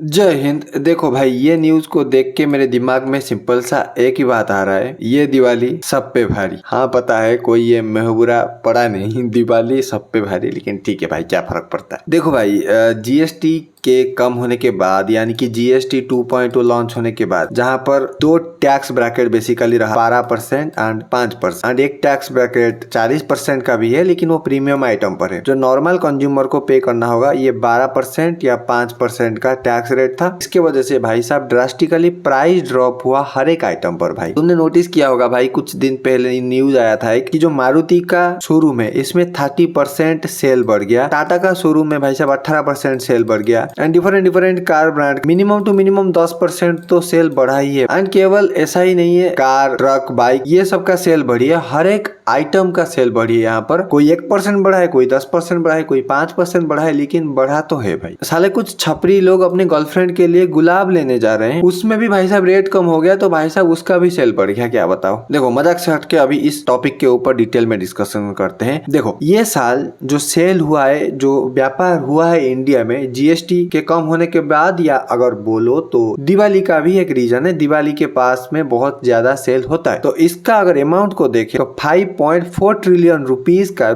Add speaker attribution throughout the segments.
Speaker 1: जय हिंद। देखो भाई, ये न्यूज को देख के मेरे दिमाग में सिंपल सा एक ही बात आ रहा है, ये दिवाली सब पे भारी। हाँ पता है कोई ये महबूरा पड़ा नहीं, दिवाली सब पे भारी, लेकिन ठीक है भाई, क्या फर्क पड़ता है। देखो भाई, जीएसटी के कम होने के बाद, यानी कि जीएसटी 2.0 लॉन्च होने के बाद, जहां पर दो टैक्स ब्रैकेट बेसिकली रहा, 12% एंड 5%, एंड एक टैक्स ब्रैकेट 40% का भी है, लेकिन वो प्रीमियम आइटम पर है। जो नॉर्मल कंज्यूमर को पे करना होगा, ये 12% या 5% का टैक्स रेट था। इसके वजह से भाई साहब ड्रास्टिकली प्राइस ड्रॉप हुआ हर एक आइटम पर। भाई तुमने नोटिस किया होगा भाई, कुछ दिन पहले न्यूज आया था कि जो मारुति का शोरूम है इसमें 30% सेल बढ़ गया, टाटा का शोरूम में भाई साहब 18% सेल बढ़ गया, and different car brand minimum to minimum 10% तो सेल बढ़ा ही है। एंड केवल ऐसा ही नहीं है, कार, ट्रक, बाइक, ये सब का सेल बढ़ी है, हर एक आइटम का सेल बढ़ी है। यहाँ पर कोई 1% बढ़ा है, कोई 10% बढ़ा है, कोई 5% बढ़ा है, लेकिन बढ़ा तो है भाई। साले कुछ छपरी लोग अपने गर्लफ्रेंड के लिए गुलाब लेने जा रहे हैं, उसमें भी भाई साहब रेट कम हो गया, तो भाई साहब उसका भी सेल बढ़ गया। क्या बताओ। देखो मजाक से हटके अभी इस टॉपिक के ऊपर डिटेल में डिस्कशन करते हैं। देखो ये साल जो सेल हुआ है, जो व्यापार हुआ है इंडिया में जीएसटी के कम होने के बाद, या अगर बोलो तो दिवाली का भी एक रीजन है। दिवाली के पास में बहुत ज्यादा सेल होता है, तो इसका अगर अमाउंट को देखें तो 5.4 ट्रिलियन रुपीज का,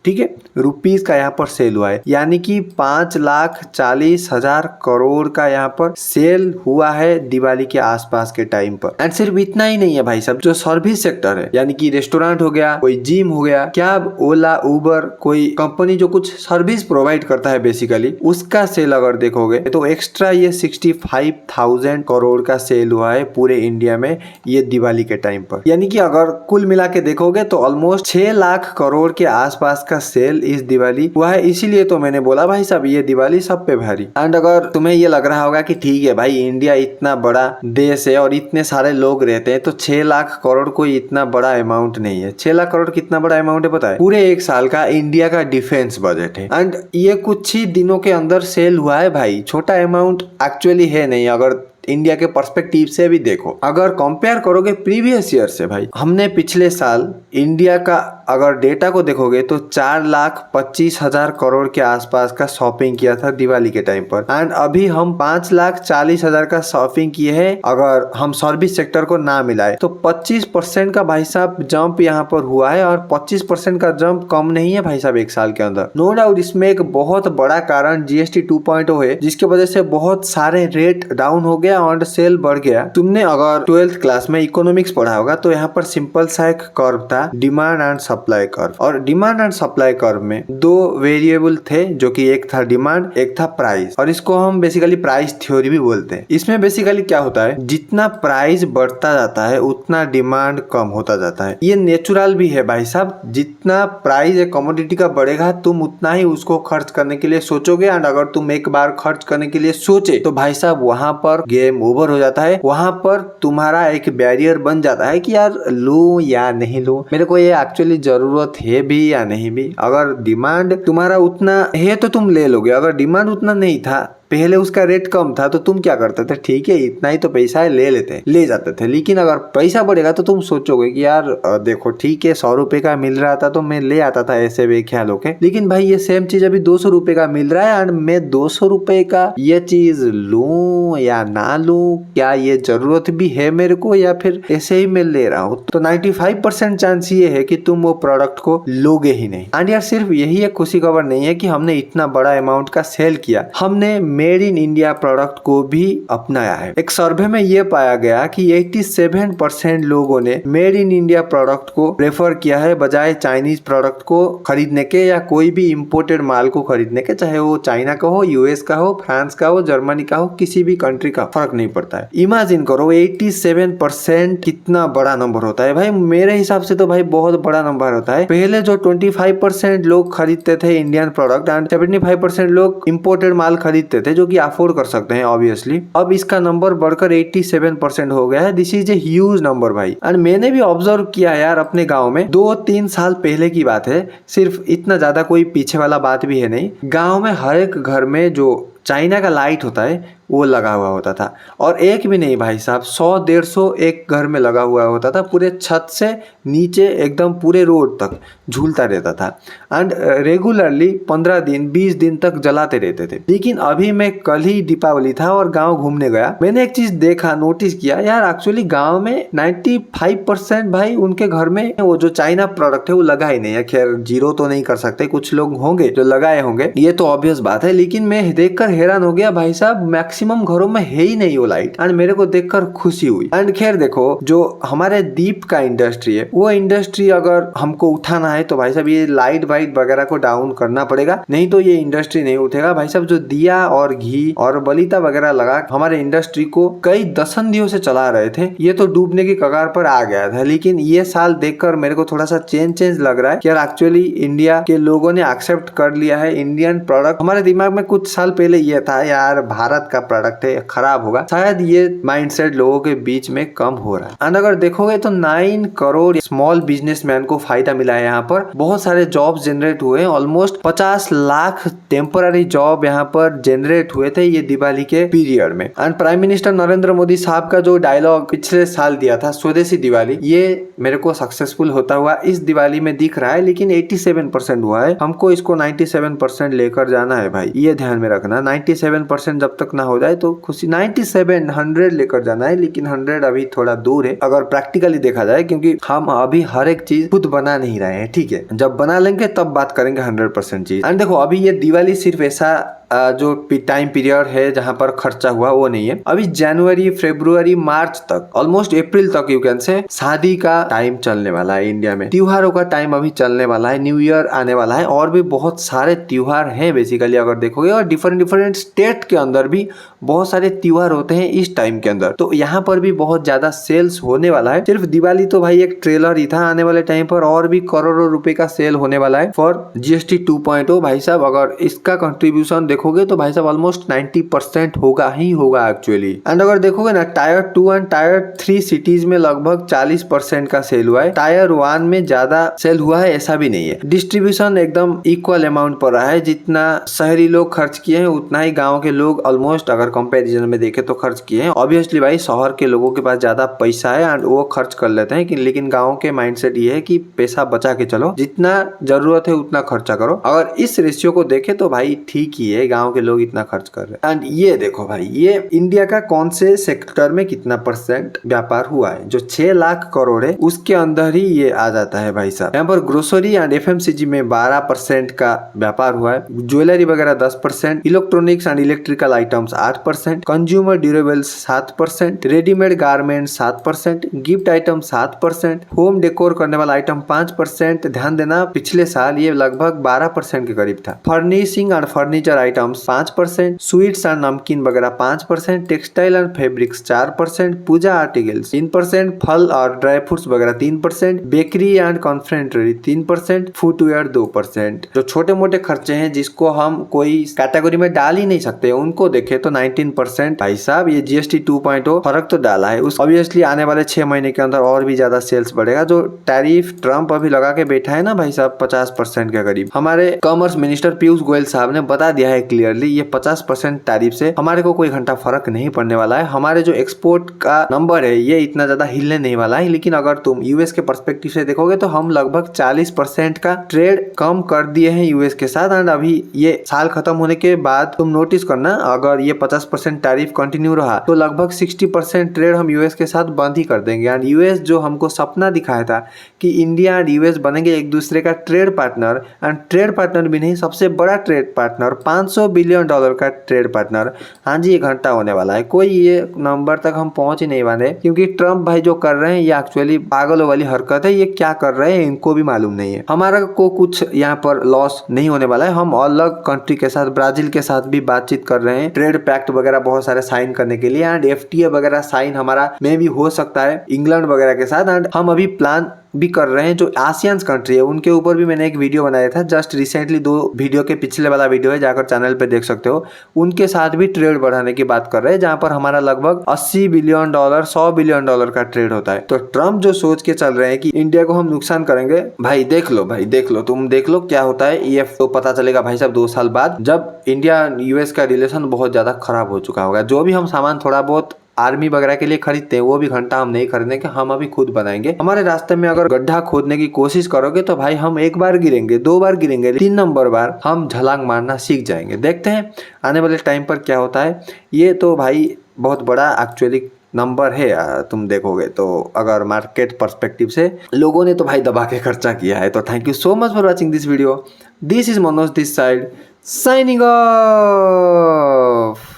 Speaker 1: ठीक है, रुपीज का यहाँ पर सेल हुआ है, यानी कि 5,40,000 करोड़ का यहाँ पर सेल हुआ है दिवाली के आसपास के टाइम पर। एंड सिर्फ इतना ही नहीं है भाई साहब, जो सर्विस सेक्टर है, यानी कि रेस्टोरेंट हो गया, कोई जिम हो गया, कैब, ओला, उबर, कोई कंपनी जो कुछ सर्विस प्रोवाइड करता है बेसिकली, उसका सेल अगर देखोगे तो एक्स्ट्रा ये 65,000 करोड़ का सेल हुआ है पूरे इंडिया में ये दिवाली के टाइम पर। यानी कि अगर कुल मिला के देखोगे तो ऑलमोस्ट 6 लाख करोड़ के आसपास का सेल इस दिवाली हुआ है। इसीलिए तो मैंने बोला भाई साहब ये दिवाली सब पे भारी। एंड अगर तुम्हें ये लग रहा होगा कि ठीक है भाई, इंडिया इतना बड़ा देश है और इतने सारे लोग रहते हैं, तो 6 लाख करोड़ कोई इतना बड़ा अमाउंट नहीं है। 6 लाख करोड़ कितना बड़ा अमाउंट है पता है? पूरे एक साल का इंडिया का डिफेंस बजट है। एंड ये कुछ ही दिनों के अंदर सेल हुआ है भाई, छोटा अमाउंट एक्चुअली है नहीं। अगर इंडिया के पर्सपेक्टिव से भी देखो, अगर कंपेयर करोगे प्रीवियस ईयर से, भाई हमने पिछले साल इंडिया का अगर डेटा को देखोगे तो 4,25,000 करोड़ के आसपास का शॉपिंग किया था दिवाली के टाइम पर, एंड अभी हम 5,40,000 का शॉपिंग किए हैं। अगर हम सर्विस सेक्टर को ना मिलाए तो 25% का भाई साहब जंप यहाँ पर हुआ है, और 25% का जंप कम नहीं है भाई साहब एक साल के अंदर। नो डाउट इसमें एक बहुत बड़ा कारण जीएसटी 2.0 है, जिसके वजह से बहुत सारे रेट डाउन हो गया और सेल बढ़ गया। तुमने अगर 12th क्लास में इकोनॉमिक्स पढ़ा होगा तो यहाँ पर सिंपल सा एक कर्व था, डिमांड एंड सप्लाई कर्व। और डिमांड एंड सप्लाई कर्व में दो वेरिएबल थे, जो कि एक था डिमांड, एक था प्राइस, और इसको हम बेसिकली प्राइस थ्योरी भी बोलते हैं। इसमें बेसिकली क्या होता है, जितना प्राइस बढ़ता जाता है उतना डिमांड कम होता जाता है। ये नेचुरल भी है भाई साहब, जितना प्राइस एक कमोडिटी का बढ़ेगा तुम उतना ही उसको खर्च करने के लिए सोचोगे, एंड अगर तुम एक बार खर्च करने के लिए सोचे तो भाई साहब वहां पर गेम ओवर हो जाता है। वहां पर तुम्हारा एक बैरियर बन जाता है कि यार लूं या नहीं लूं, मेरे को ये एक्चुअली जरूरत है भी या नहीं भी। अगर डिमांड तुम्हारा उतना है तो तुम ले लोगे, अगर डिमांड उतना नहीं था, पहले उसका रेट कम था, तो तुम क्या करते थे, ठीक है इतना ही तो पैसा है, ले जाते थे। लेकिन अगर पैसा बढ़ेगा तो तुम सोचोगे कि यार देखो ठीक है 100 रुपए का मिल रहा था तो मैं ले आता था, ऐसे बेख्याल होके। लेकिन भाई ये सेम चीज अभी 200 रुपए का मिल रहा है, एंड मैं 200 रुपए का ये चीज लूं या ना लूं, क्या ये जरूरत भी है मेरे को, या फिर ऐसे ही मैं ले रहा हूँ, तो 95% चांस ये है कि तुम वो प्रोडक्ट को लोगे ही नहीं। एंड यार सिर्फ यही एक खुशी खबर नहीं है कि हमने इतना बड़ा अमाउंट का सेल किया, हमने मेड इन इंडिया प्रोडक्ट को भी अपनाया है। एक सर्वे में यह पाया गया कि 87% लोगों ने मेड इन इंडिया प्रोडक्ट को प्रेफर किया है बजाय चाइनीज प्रोडक्ट को खरीदने के, या कोई भी इंपोर्टेड माल को खरीदने के, चाहे वो चाइना का हो, यूएस का हो, फ्रांस का हो, जर्मनी का हो, किसी भी कंट्री का फर्क नहीं पड़ता है। इमेजिन करो 87% कितना बड़ा नंबर होता है भाई। मेरे हिसाब से तो भाई बहुत बड़ा नंबर होता है। पहले जो 25% लोग खरीदते थे इंडियन प्रोडक्ट, एंड 75% लोग इंपोर्टेड माल खरीदते थे, जो कि अफोर्ड कर सकते हैं ऑब्वियसली। अब इसका नंबर बढ़कर 87% हो गया है। This is a huge number भाई। एंड मैंने भी ऑब्जर्व किया यार अपने गांव में, 2-3 साल पहले की बात है, सिर्फ इतना ज्यादा कोई पीछे वाला बात भी है नहीं। गांव में हर एक घर में जो चाइना का लाइट होता है वो लगा हुआ होता था। और एक भी नहीं भाई साहब, 100-150 एक घर में लगा हुआ होता था, पूरे छत से नीचे एकदम पूरे रोड तक झूलता रहता था। एंड रेगुलरली 15 दिन 20 दिन तक जलाते रहते थे। लेकिन अभी मैं कल ही दीपावली था और गांव घूमने गया, मैंने एक चीज देखा, नोटिस किया यार, एक्चुअली गांव में 95% भाई उनके घर में वो जो चाइना प्रोडक्ट है वो लगा ही नहीं है। खैर जीरो तो नहीं कर सकते, कुछ लोग होंगे जो लगाए होंगे, ये तो ऑब्वियस बात है। लेकिन मैं देखकर हैरान हो गया भाई साहब, मैक्सिमम घरों में है ही नहीं वो लाइट। एंड मेरे को देखकर खुशी हुई। एंड खैर देखो, जो हमारे दीप का इंडस्ट्री है, वो इंडस्ट्री अगर हमको उठाना है तो भाई साहब ये लाइट वाइट वगैरह को डाउन करना पड़ेगा, नहीं तो ये इंडस्ट्री नहीं उठेगा भाई साहब। जो दिया और घी और बलिता वगैरह लगा हमारे इंडस्ट्री को कई दशंधियों से चला रहे थे, ये तो डूबने की कगार पर आ गया था। लेकिन ये साल देखकर मेरे को थोड़ा सा चेंज लग रहा है कि यार एक्चुअली इंडिया के लोगों ने एक्सेप्ट कर लिया है इंडियन प्रोडक्ट। हमारे दिमाग में कुछ साल पहले ये था यार भारत का प्रोडक्ट है, खराब होगा, शायद ये माइंडसेट लोगों के बीच में कम हो रहा है। एंड अगर देखोगे तो 9 करोड़ स्मॉल बिजनेसमैन को फायदा मिला है। यहाँ पर बहुत सारे जॉब्स जनरेट हुए, ऑलमोस्ट 50 लाख टेम्पररी जॉब यहाँ पर जनरेट हुए थे ये दिवाली के पीरियड में। And prime minister Narendra Modi साहब का जो डायलॉग पिछले साल दिया था, स्वदेशी दिवाली, ये मेरे को सक्सेसफुल होता हुआ इस दिवाली में दिख रहा है। लेकिन 87% हुआ है, हमको इसको 97% लेकर जाना है भाई, ये ध्यान में रखना। 97% जब तक ना हो जाए तो खुशी, 97 100 लेकर जाना है। लेकिन 100 अभी थोड़ा दूर है अगर प्रैक्टिकली देखा जाए, क्योंकि हम अभी हर एक चीज खुद बना नहीं रहे हैं, ठीक है। जब बना लेंगे तब बात करेंगे 100% चीज। एंड देखो अभी ये दिवाली सिर्फ ऐसा जो टाइम पीरियड है जहां पर खर्चा हुआ वो नहीं है। अभी जनवरी फरवरी मार्च तक, ऑलमोस्ट अप्रैल तक यू कैन से, शादी का टाइम चलने वाला है इंडिया में, त्योहारों का टाइम अभी चलने वाला है, न्यू ईयर आने वाला है, और भी बहुत सारे त्योहार हैं बेसिकली अगर देखोगे। और डिफरेंट स्टेट के अंदर भी बहुत सारे त्योहार होते हैं इस टाइम के अंदर, तो यहाँ पर भी बहुत ज्यादा सेल्स होने वाला है। सिर्फ दिवाली तो भाई एक ट्रेलर ही था, आने वाले टाइम पर और भी करोड़ों रुपए का सेल होने वाला है फॉर GST 2.0 भाई साहब। अगर इसका कंट्रीब्यूशन देखोगे तो भाई साहब ऑलमोस्ट 90% होगा ही होगा एक्चुअली। एंड अगर देखोगे ना, टायर 2 एंड टायर 3 सिटीज में लगभग 40% का सेल हुआ है। टायर 1 में ज्यादा सेल हुआ है ऐसा भी नहीं है। डिस्ट्रीब्यूशन एकदम इक्वल अमाउंट पर रहा है, जितना शहरी लोग खर्च किए हैं उतना ही गाँव के लोग ऑलमोस्ट अगर कंपेरिजन में देखे तो खर्च किए हैं। ऑब्वियसली भाई शहर के लोगों के पास ज्यादा पैसा है एंड वो खर्च कर लेते हैं, लेकिन गाँव के माइंडसेट ये है कि पैसा बचा के चलो, जितना जरूरत है उतना खर्चा करो। अगर इस रेशियो को देखे तो भाई ठीक ही है, गाँव के लोग इतना खर्च कर रहे हैं। एंड ये देखो भाई, ये इंडिया का कौन से सेक्टर में कितना % व्यापार हुआ है, जो 6 लाख करोड़ है उसके अंदर ही ये आ जाता है भाई साहब। यहाँ पर ग्रोसरी एंड FMCG में 12% का व्यापार हुआ है, ज्वेलरी वगैरह 10%, electronics and electrical items 8%, consumer durables 7%, readymade garment 7%, gift item 7%, home decor करने वाला आइटम 5%। ध्यान देना पिछले साल ये लगभग 12% के करीब था। Furnishing and furniture items 5%, sweets and namkeen वगैरह 5%, textile and fabrics 4%, puja articles 3%, फल और ड्राई फ्रूट्स वगैरह 3%, बेकरी एंड कॉन्फेक्शनरी 3%, फुटवेयर 2%। जो छोटे मोटे खर्चे हैं जिसको हम कोई कैटेगरी में डाल ही नहीं सकते, उनको देखे तो 19% भाई साहब ये GST 2.0 फर्क तो डाला है। उस ऑब्वियसली आने वाले 6 महीने के अंदर और भी ज्यादा सेल्स बढ़ेगा। जो टैरिफ ट्रम्प अभी लगा के बैठा है ना भाई साहब 50% के करीब, हमारे कॉमर्स मिनिस्टर पीयूष गोयल साहब ने बता दिया है क्लियरली, ये 50% टैरिफ से हमारे को कोई घंटा फर्क नहीं पड़ने वाला है। हमारे जो एक्सपोर्ट का नंबर है ये इतना ज्यादा हिलने नहीं वाला है। लेकिन अगर तुम यूएस के पर्सपेक्टिव से देखोगे तो हम लगभग 40% का ट्रेड कम कर दिए हैं यूएस के साथ। एंड अभी ये साल खत्म होने के बाद तुम नोटिस करना, अगर ये 50% टैरिफ कंटिन्यू रहा तो लगभग 60% ट्रेड हम यूएस के साथ बंद ही कर देंगे। एंड यूएस जो हमको सपना दिखाया था कि इंडिया एंड यूएस बनेंगे एक दूसरे का trade partner, and trade partner भी नहीं सबसे बड़ा ट्रेड पार्टनर, $500 बिलियन का ट्रेड पार्टनर, हाँ जी, 1 घंटा होने वाला है। कोई ये नंबर तक हम पहुंच ही नहीं पाए, क्योंकि ट्रम्प भाई जो कर रहे हैं ये एक्चुअली पागलों वाली हरकत है। ये क्या कर रहे हैं इनको भी मालूम नहीं है। हमारा को कुछ यहाँ पर लॉस नहीं होने वाला है। हम अलग कंट्री के साथ, ब्राजील के साथ भी बातचीत कर रहे हैं ट्रेड पैक्ट वगैरह बहुत सारे साइन करने के लिए। एंड FTA वगैरह साइन हमारा में भी हो सकता है इंग्लैंड वगैरह के साथ। एंड हम अभी प्लान भी कर रहे हैं जो आसियान कंट्री है उनके ऊपर भी मैंने एक वीडियो बनाया था जस्ट रिसेंटली, 2 वीडियो के पिछले वाला वीडियो है, जाकर चैनल पे देख सकते हो। उनके साथ भी ट्रेड बढ़ाने की बात कर रहे हैं जहां पर हमारा लगभग $80 बिलियन $100 बिलियन का ट्रेड होता है। तो ट्रम्प जो सोच के चल रहे हैं कि इंडिया को हम नुकसान करेंगे, भाई देख लो तुम देख लो क्या होता है। ये तो पता चलेगा भाई साहब 2 साल बाद, जब इंडिया यूएस का रिलेशन बहुत ज्यादा खराब हो चुका होगा। जो भी हम सामान थोड़ा बहुत आर्मी वगैरह के लिए खरीदते हैं वो भी घंटा हम नहीं खरीदेंगे, हम अभी खुद बनाएंगे। हमारे रास्ते में अगर गड्ढा खोदने की कोशिश करोगे तो भाई हम 1 बार गिरेंगे, 2 बार गिरेंगे, 3 नंबर बार हम छलांग मारना सीख जाएंगे। देखते हैं आने वाले टाइम पर क्या होता है। ये तो भाई बहुत बड़ा एक्चुअली नंबर है, तुम देखोगे तो अगर मार्केट पर्सपेक्टिव से लोगों ने तो भाई दबा के खर्चा किया है। तो thank you so much for watching this video. This is Manoj this side signing off.